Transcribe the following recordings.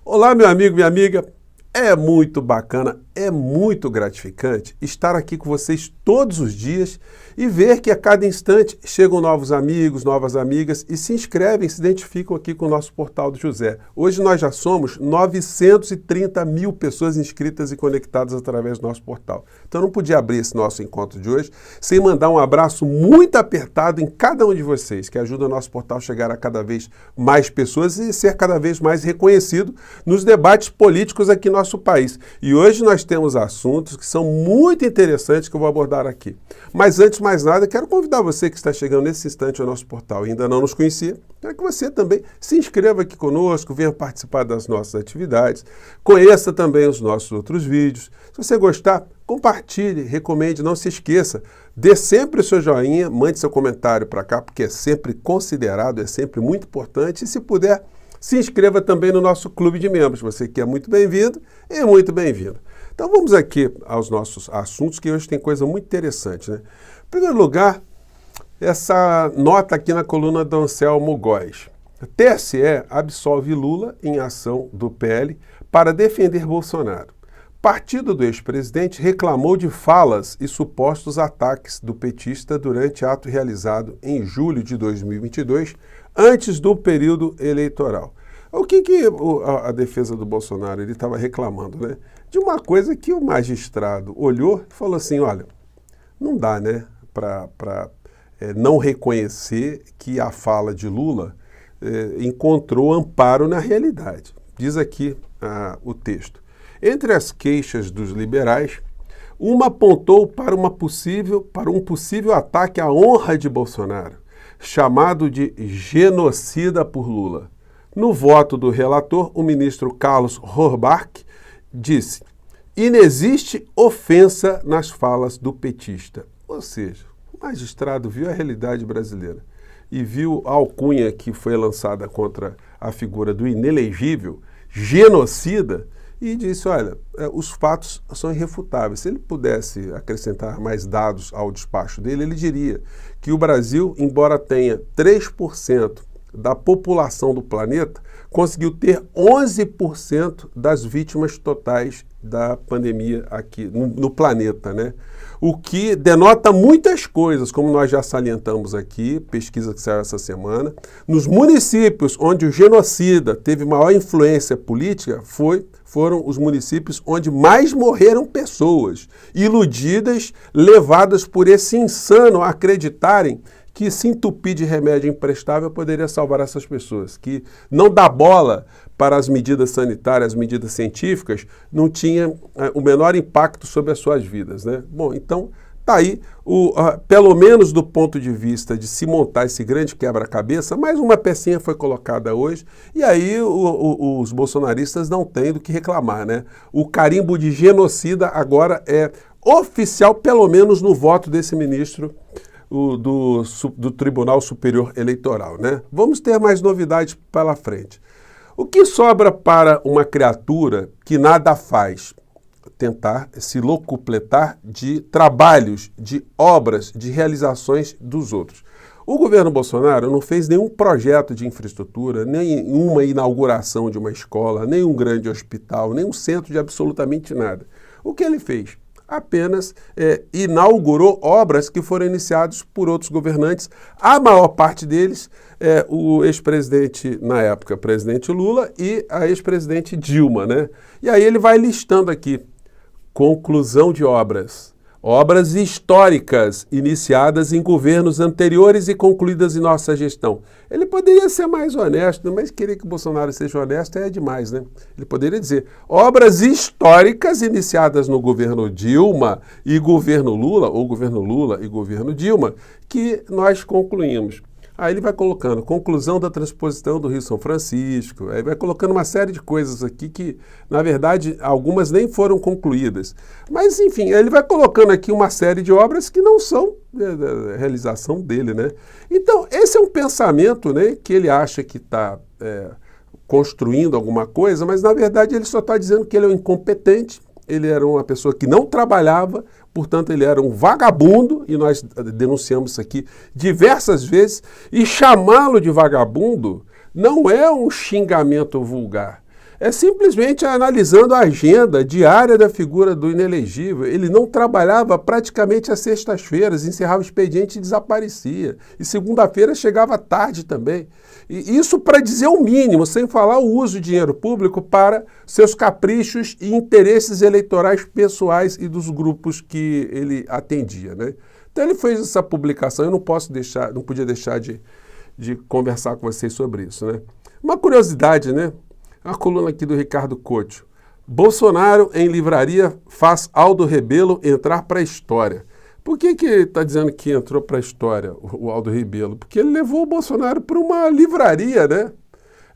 Olá, meu amigo, minha amiga. É muito bacana, é muito gratificante estar aqui com vocês todos os dias e ver que a cada instante chegam novos amigos, novas amigas e se inscrevem, se identificam aqui com o nosso Portal do José. Hoje nós já somos 930 mil pessoas inscritas e conectadas através do nosso portal. Então eu não podia abrir esse nosso encontro de hoje sem mandar um abraço muito apertado em cada um de vocês, que ajuda o nosso portal a chegar a cada vez mais pessoas e ser cada vez mais reconhecido nos debates políticos aqui no nosso país. E hoje nós temos assuntos que são muito interessantes que eu vou abordar aqui. Mas antes de mais nada, quero convidar você que está chegando nesse instante ao nosso portal e ainda não nos conhecia, para que você também se inscreva aqui conosco, venha participar das nossas atividades, conheça também os nossos outros vídeos. Se você gostar, compartilhe, recomende, não se esqueça, dê sempre o seu joinha, mande seu comentário para cá, porque é sempre considerado, é sempre muito importante, e se puder, se inscreva também no nosso clube de membros. Você que é muito bem-vindo e muito bem-vindo. Então vamos aqui aos nossos assuntos, que hoje tem coisa muito interessante, né? Em primeiro lugar, essa nota aqui na coluna do Anselmo Góes. TSE absolve Lula em ação do PL para defender Bolsonaro. Partido do ex-presidente reclamou de falas e supostos ataques do petista durante ato realizado em julho de 2022, antes do período eleitoral. O que a defesa do Bolsonaro ele estava reclamando, né? De uma coisa que o magistrado olhou e falou assim, olha, não dá, né, para não reconhecer que a fala de Lula encontrou amparo na realidade. Diz aqui o texto. Entre as queixas dos liberais, uma apontou para um possível ataque à honra de Bolsonaro, chamado de genocida por Lula. No voto do relator, o ministro Carlos Horbach disse: inexiste ofensa nas falas do petista. Ou seja, o magistrado viu a realidade brasileira e viu a alcunha que foi lançada contra a figura do inelegível genocida e disse, olha, os fatos são irrefutáveis. Se ele pudesse acrescentar mais dados ao despacho dele, ele diria que o Brasil, embora tenha 3% da população do planeta, conseguiu ter 11% das vítimas totais da pandemia aqui no planeta, né? O que denota muitas coisas, como nós já salientamos aqui, pesquisa que saiu essa semana. Nos municípios onde o genocida teve maior influência política foram os municípios onde mais morreram pessoas, iludidas, levadas por esse insano a acreditarem que se entupir de remédio imprestável poderia salvar essas pessoas, que não dá bola para as medidas sanitárias, as medidas científicas, não tinha o menor impacto sobre as suas vidas, né? Bom, então tá aí, pelo menos do ponto de vista de se montar esse grande quebra-cabeça, mais uma pecinha foi colocada hoje, e aí os bolsonaristas não têm do que reclamar, né? O carimbo de genocida agora é oficial, pelo menos no voto desse ministro do Tribunal Superior Eleitoral, né? Vamos ter mais novidades pela frente. O que sobra para uma criatura que nada faz? Tentar se locupletar de trabalhos, de obras, de realizações dos outros. O governo Bolsonaro não fez nenhum projeto de infraestrutura, nem uma inauguração de uma escola, nem um grande hospital, nem um centro de absolutamente nada. O que ele fez? Apenas inaugurou obras que foram iniciadas por outros governantes, a maior parte deles o ex-presidente, na época, presidente Lula e a ex-presidente Dilma, né? E aí ele vai listando aqui, conclusão de obras históricas iniciadas em governos anteriores e concluídas em nossa gestão. Ele poderia ser mais honesto, mas querer que o Bolsonaro seja honesto é demais, né? Ele poderia dizer, obras históricas iniciadas no governo Dilma e governo Lula, ou governo Lula e governo Dilma, que nós concluímos. Aí ele vai colocando conclusão da transposição do Rio São Francisco, aí vai colocando uma série de coisas aqui que, na verdade, algumas nem foram concluídas. Mas, enfim, ele vai colocando aqui uma série de obras que não são da realização dele, né? Então, esse é um pensamento, né, que ele acha que está construindo alguma coisa, mas, na verdade, ele só está dizendo que ele é um incompetente, ele era uma pessoa que não trabalhava, portanto ele era um vagabundo, e nós denunciamos isso aqui diversas vezes, e chamá-lo de vagabundo não é um xingamento vulgar, é simplesmente analisando a agenda diária da figura do inelegível. Ele não trabalhava praticamente às sextas-feiras, encerrava o expediente e desaparecia. E segunda-feira chegava tarde também. E isso para dizer o mínimo, sem falar o uso de dinheiro público para seus caprichos e interesses eleitorais pessoais e dos grupos que ele atendia, né? Então ele fez essa publicação, eu não podia deixar de conversar com vocês sobre isso, né? Uma curiosidade, né? Uma coluna aqui do Ricardo Couto. Bolsonaro em livraria faz Aldo Rebelo entrar para a história. Por que está dizendo que entrou para a história o Aldo Rebelo? Porque ele levou o Bolsonaro para uma livraria, né?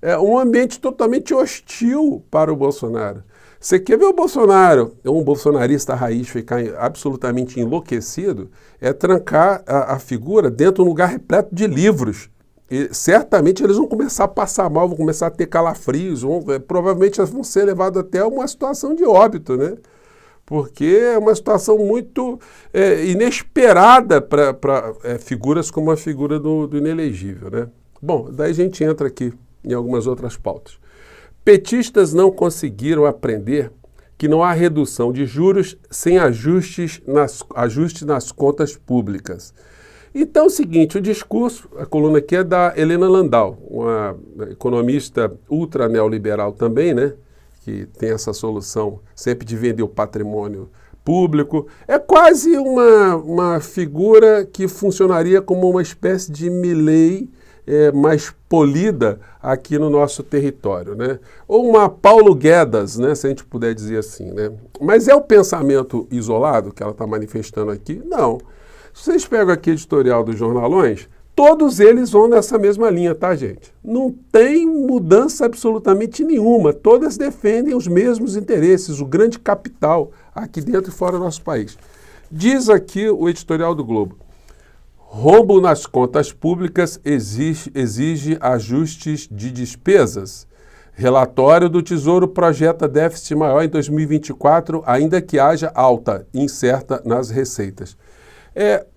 É um ambiente totalmente hostil para o Bolsonaro. Você quer ver o Bolsonaro, um bolsonarista raiz, ficar absolutamente enlouquecido, é trancar a figura dentro de um lugar repleto de livros. E certamente eles vão começar a passar mal, vão começar a ter calafrios, provavelmente vão ser levados até uma situação de óbito, né? Porque é uma situação muito inesperada para figuras como a figura do inelegível, né? Bom, daí a gente entra aqui em algumas outras pautas. Petistas não conseguiram aprender que não há redução de juros sem ajuste nas contas públicas. Então é o seguinte, o discurso, a coluna aqui é da Helena Landau, uma economista ultra neoliberal também, né? Que tem essa solução sempre de vender o patrimônio público. É quase uma figura que funcionaria como uma espécie de Milei mais polida aqui no nosso território, né? Ou uma Paulo Guedes, né? Se a gente puder dizer assim, né? Mas é o pensamento isolado que ela está manifestando aqui? Não. Se vocês pegam aqui o editorial dos jornalões, todos eles vão nessa mesma linha, tá, gente? Não tem mudança absolutamente nenhuma. Todas defendem os mesmos interesses, o grande capital aqui dentro e fora do nosso país. Diz aqui o editorial do Globo. Rombo nas contas públicas exige ajustes de despesas. Relatório do Tesouro projeta déficit maior em 2024, ainda que haja alta incerta nas receitas.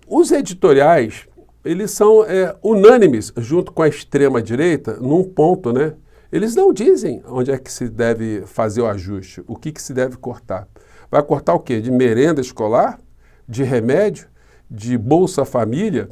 Os editoriais, eles são unânimes junto com a extrema-direita num ponto, né? Eles não dizem onde é que se deve fazer o ajuste, o que se deve cortar. Vai cortar o quê? De merenda escolar? De remédio? De Bolsa Família,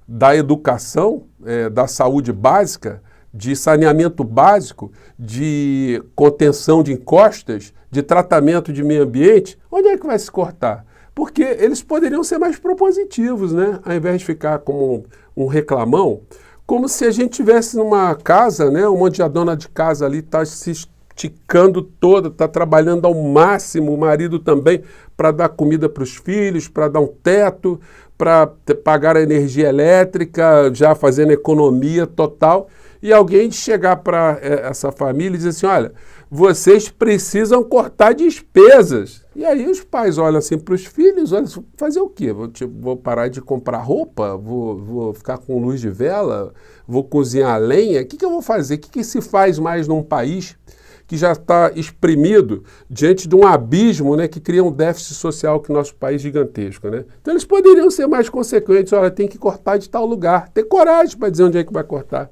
da educação, da saúde básica, de saneamento básico, de contenção de encostas, de tratamento de meio ambiente, onde é que vai se cortar? Porque eles poderiam ser mais propositivos, né? Ao invés de ficar como um reclamão, como se a gente tivesse numa casa, né? Onde a dona de casa ali está se esticando toda, está trabalhando ao máximo, o marido também, para dar comida para os filhos, para dar um teto, para pagar a energia elétrica, já fazendo economia total, e alguém chegar para essa família e dizer assim, olha, vocês precisam cortar despesas. E aí os pais olham assim para os filhos, olha, fazer o quê? Vou parar de comprar roupa? Vou ficar com luz de vela? Vou cozinhar a lenha? O que eu vou fazer? O que se faz mais num país que já está exprimido diante de um abismo, né, que cria um déficit social que o nosso país gigantesco, né? Então eles poderiam ser mais consequentes, olha, tem que cortar de tal lugar, ter coragem para dizer onde é que vai cortar.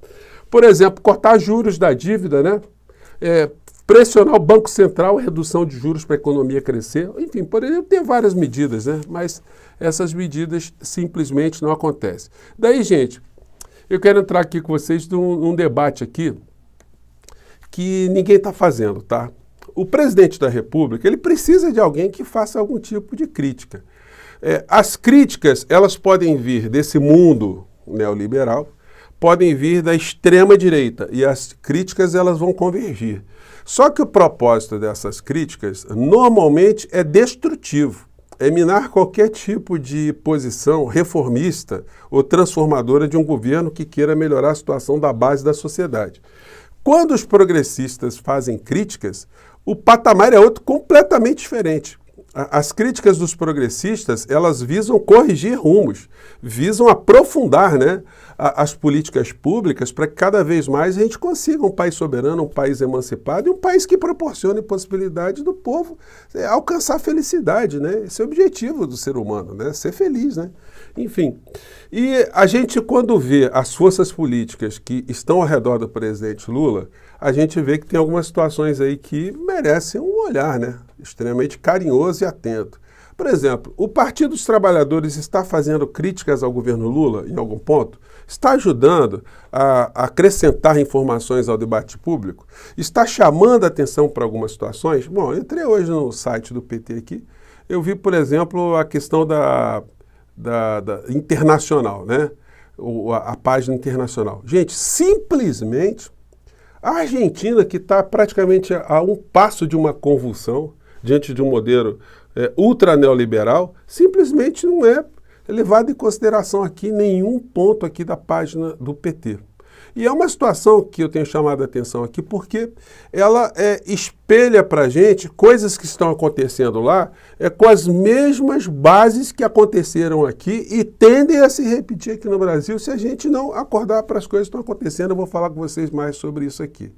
Por exemplo, cortar juros da dívida, né? Pressionar o Banco Central, redução de juros para a economia crescer, enfim, poderiam ter várias medidas, né? Mas essas medidas simplesmente não acontecem. Daí, gente, eu quero entrar aqui com vocês num debate aqui que ninguém está fazendo, tá? O presidente da República, ele precisa de alguém que faça algum tipo de crítica. As críticas, elas podem vir desse mundo neoliberal, podem vir da extrema-direita, e as críticas, elas vão convergir. Só que o propósito dessas críticas, normalmente, é destrutivo. É minar qualquer tipo de posição reformista ou transformadora de um governo que queira melhorar a situação da base da sociedade. Quando os progressistas fazem críticas, o patamar é outro completamente diferente. As críticas dos progressistas, elas visam corrigir rumos, visam aprofundar, né, as políticas públicas para que cada vez mais a gente consiga um país soberano, um país emancipado e um país que proporcione possibilidade do povo alcançar felicidade, né? Esse é o objetivo do ser humano, né? Ser feliz, né? Enfim, e a gente quando vê as forças políticas que estão ao redor do presidente Lula, a gente vê que tem algumas situações aí que merecem um olhar, né, extremamente carinhoso e atento. Por exemplo, o Partido dos Trabalhadores está fazendo críticas ao governo Lula em algum ponto? Está ajudando a acrescentar informações ao debate público? Está chamando a atenção para algumas situações? Bom, eu entrei hoje no site do PT aqui, eu vi, por exemplo, a questão da internacional, né? A página internacional. Gente, simplesmente a Argentina, que está praticamente a um passo de uma convulsão diante de um modelo ultra neoliberal, simplesmente não é levado em consideração aqui nenhum ponto aqui da página do PT. E é uma situação que eu tenho chamado a atenção aqui porque ela espelha para a gente coisas que estão acontecendo lá com as mesmas bases que aconteceram aqui e tendem a se repetir aqui no Brasil se a gente não acordar para as coisas que estão acontecendo. Eu vou falar com vocês mais sobre isso aqui.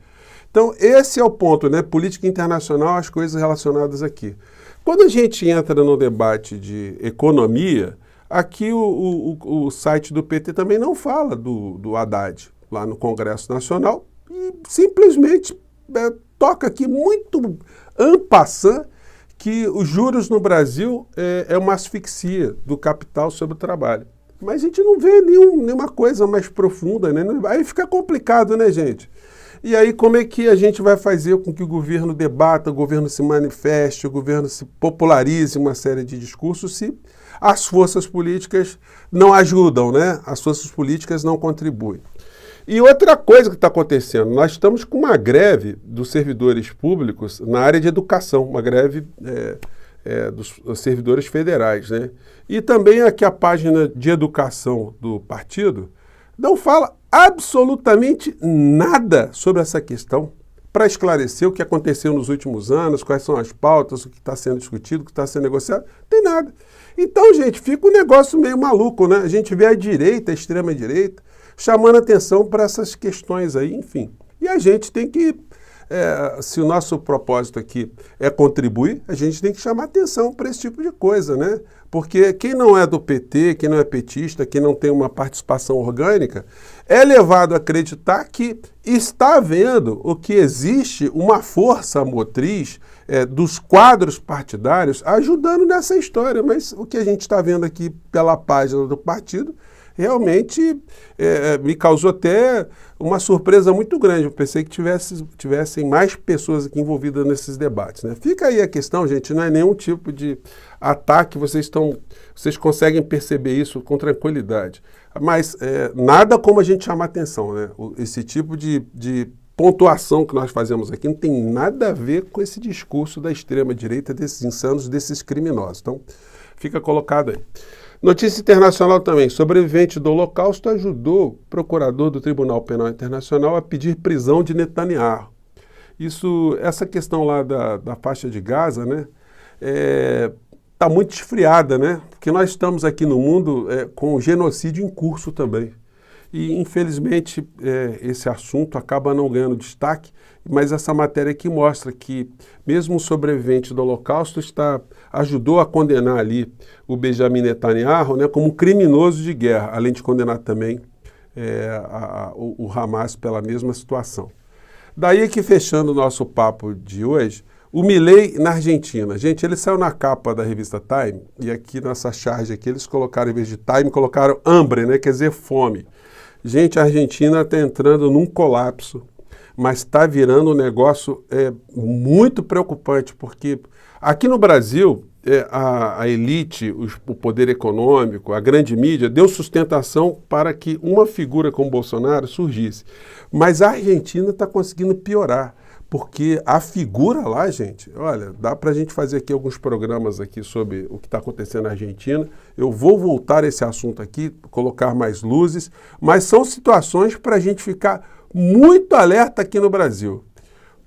Então, esse é o ponto, né? Política internacional, as coisas relacionadas aqui. Quando a gente entra no debate de economia, aqui o site do PT também não fala do Haddad lá no Congresso Nacional e simplesmente toca aqui muito en passant que os juros no Brasil é uma asfixia do capital sobre o trabalho. Mas a gente não vê nenhuma coisa mais profunda, né? Aí fica complicado, né, gente? E aí como é que a gente vai fazer com que o governo debata, o governo se manifeste, o governo se popularize uma série de discursos se as forças políticas não ajudam, né? As forças políticas não contribuem. E outra coisa que está acontecendo, nós estamos com uma greve dos servidores públicos na área de educação, uma greve dos servidores federais, né? E também aqui a página de educação do partido não fala absolutamente nada sobre essa questão para esclarecer o que aconteceu nos últimos anos, quais são as pautas, o que está sendo discutido, o que está sendo negociado, não tem nada. Então, gente, fica um negócio meio maluco, né? A gente vê a direita, a extrema-direita, chamando atenção para essas questões aí, enfim. E a gente tem que, se o nosso propósito aqui é contribuir, a gente tem que chamar atenção para esse tipo de coisa, né? Porque quem não é do PT, quem não é petista, quem não tem uma participação orgânica, é levado a acreditar que está vendo o que existe uma força motriz dos quadros partidários ajudando nessa história. Mas o que a gente está vendo aqui pela página do partido realmente me causou até uma surpresa muito grande. Eu pensei que tivessem mais pessoas aqui envolvidas nesses debates, né? Fica aí a questão, gente, não é nenhum tipo de ataque, vocês conseguem perceber isso com tranquilidade. Mas nada como a gente chamar atenção, né? Esse tipo de pontuação que nós fazemos aqui não tem nada a ver com esse discurso da extrema-direita, desses insanos, desses criminosos. Então, fica colocado aí. Notícia internacional também. Sobrevivente do Holocausto ajudou o procurador do Tribunal Penal Internacional a pedir prisão de Netanyahu. Essa questão lá da faixa de Gaza, né, está muito esfriada, né? Porque nós estamos aqui no mundo com o genocídio em curso também. E, infelizmente, esse assunto acaba não ganhando destaque, mas essa matéria aqui mostra que mesmo o sobrevivente do Holocausto ajudou a condenar ali o Benjamin Netanyahu, né, como um criminoso de guerra, além de condenar também o Hamas pela mesma situação. Daí que, fechando o nosso papo de hoje, o Milei na Argentina. Gente, ele saiu na capa da revista Time, e aqui nessa charge aqui eles colocaram, em vez de Time, colocaram hambre, né, quer dizer fome. Gente, a Argentina está entrando num colapso, mas está virando um negócio muito preocupante, porque aqui no Brasil, a elite, o poder econômico, a grande mídia, deu sustentação para que uma figura como Bolsonaro surgisse. Mas a Argentina está conseguindo piorar, porque a figura lá, gente, olha, dá para a gente fazer aqui alguns programas aqui sobre o que está acontecendo na Argentina. Eu vou voltar a esse assunto aqui, colocar mais luzes, mas são situações para a gente ficar muito alerta aqui no Brasil,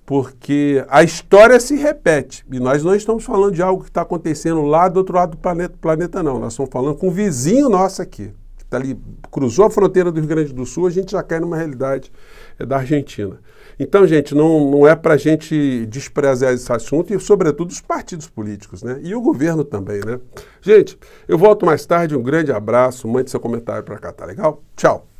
porque a história se repete, e nós não estamos falando de algo que está acontecendo lá do outro lado do planeta, não. Nós estamos falando com um vizinho nosso aqui, que está ali, cruzou a fronteira do Rio Grande do Sul, a gente já cai numa realidade da Argentina. Então, gente, não é para a gente desprezar esse assunto e, sobretudo, os partidos políticos, né? E o governo também, né? Gente, eu volto mais tarde, um grande abraço, mande seu comentário para cá, tá legal? Tchau!